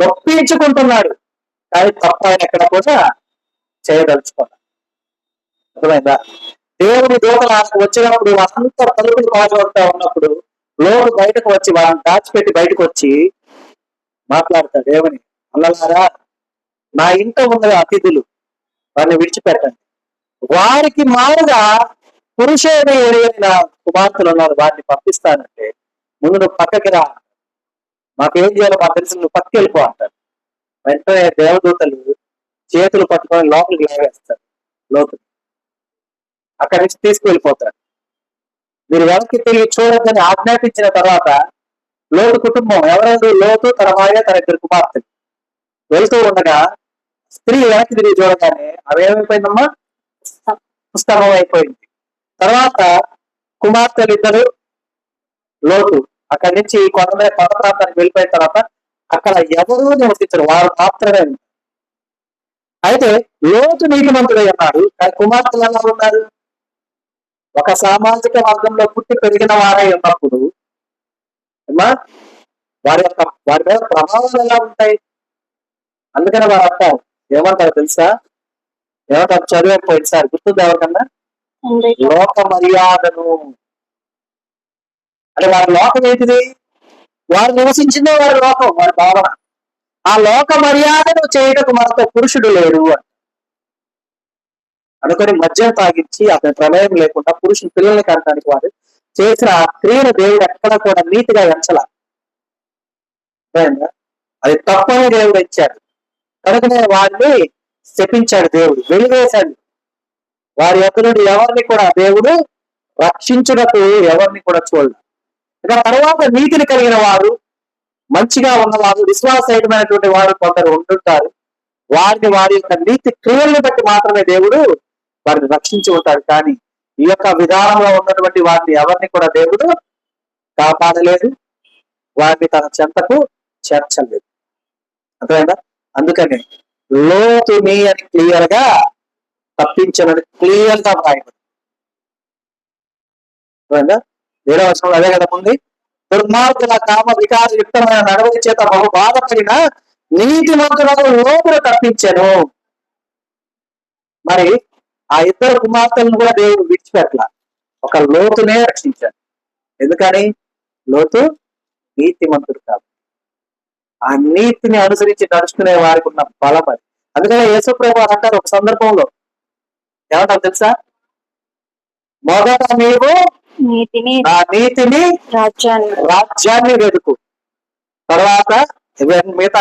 నొప్పించుకుంటున్నాడు, కానీ తప్ప ఆయన ఎక్కడ కూడా చేయదలుచుకున్నాడు. అర్థమైందా? దేవుని దూతలు ఆయనకు వచ్చినప్పుడు అంత తలుపులు పాల్గొంటా ఉన్నప్పుడు లోటు బయటకు వచ్చి వాళ్ళని దాచిపెట్టి బయటకు వచ్చి మాట్లాడతాడు. దేవుని అల్లలారా, నా ఇంట ఉన్న అతిథులు వారిని విడిచిపెట్టండి, వారికి మారుగా పురుషుని ఎరిగిన కుమార్తెలు ఉన్నారు, వారిని పంపిస్తానంటే ముందు నువ్వు పక్కకి రా, మాకేం చేయాలో మాకు తెలిసి నువ్వు పక్కకి వెళ్ళిపో అంటారు. వెంటనే దేవదూతలు చేతులు పట్టుకొని లోపలికి లాగేస్తారు, లోతులు అక్కడి నుంచి తీసుకువెళ్ళిపోతారు. మీరు వెనక్కి తిరిగి చూడొద్దని ఆజ్ఞాపించిన తర్వాత లోతు కుటుంబం, ఎవరెవరు లోతు, తన భార్య, తన ఇద్దరు కుమార్తెలు వెళ్తూ ఉండగా స్త్రీ వెనక్కి తిరిగి చూడగానే అవేమైపోయిందమ్మా, స్తంభం అయిపోయింది. తర్వాత కుమార్తెలు ఇద్దరు లోతు అక్కడి నుంచి కొండ ప్రాంతానికి వెళ్ళిపోయిన తర్వాత అక్కడ ఎవరూ నివసించరు, వారు మాత్రమే ఉన్నారు. అయితే లోతు నీతిమంతుడై ఉన్నాడు, కానీ కుమార్తెలు ఎలా ఉన్నారు? ఒక సామాజిక వర్గంలో పుట్టి పెరిగిన వారై ఉన్నప్పుడు వారి మీద ప్రభావాలు ఎలా ఉంటాయి? అందుకని వారు అంటారు, ఏమంటారు తెలుసా? ఏమంటారు? చదివేపోయింది సార్, గుర్తుంది ఎవరికన్నా? లోక మర్యాదను. అంటే వారి లోకం ఏంటిది? వారు నివసించిందే వారి లోకం, వారి భావన. ఆ లోక మర్యాదను చేయటకు మనతో పురుషుడు లేడు అని అనుకొని మద్యం తాగించి అతని ప్రమేయం లేకుండా పురుషుని పిల్లల్ని కనడానికి వారు చేసిన ఆ క్రియను దేవుడు ఎక్కడ కూడా నీతిగా ఎంచల. అది తప్పని దేవుడు ఇచ్చాడు, కనుకనే వారిని శపించాడు, దేవుడు వెలివేశాడు. వారి యొక్క నుండి ఎవరిని కూడా దేవుడు రక్షించుటకు ఎవరిని కూడా చూడలేదు. ఇక తర్వాత నీతిని కలిగిన వారు, మంచిగా ఉన్నవారు, విశ్వాసమైనటువంటి వారు కొందరు ఉంటుంటారు. వారిని వారి యొక్క నీతి క్రియలను బట్టి మాత్రమే దేవుడు వారిని రక్షించి ఉంటాడు. కానీ ఈ యొక్క విధానంలో ఉన్నటువంటి వారిని ఎవరిని కూడా దేవుడు కాపాడలేదు, వారిని తన చెంతకు చేర్చలేదు. అర్థమైందా? అందుకని లోతుని అని క్లియర్ గా తప్పించనని క్లియర్ గా రాయబడింది. అర్థమైందా? 7వ వచనంలో అదే కదా ఉంది, దుర్మార్గుల కామ వికారయుక్తమైన నడవడి చేత బహు బాధపడిన నీతిమంతులను లోతులు తప్పించాను. మరి ఆ ఇద్దరు కుమార్తెలను కూడా దేవుడు విడిచిపెట్ల, ఒక లోతునే రక్షించాడు. ఎందుకని? లోతు నీతిమంతుడు కాదు, ఆ నీతిని అనుసరించి నడుచుకునే వారికి ఉన్న బలం అది. అందుకనే యేసుప్రభు అంటారు ఒక సందర్భంలో, ఏమంటారు తెలుసా? మొదట నీవు నా నీతిని, రాజ్యాన్ని వెతుకు, తర్వాత మిగతా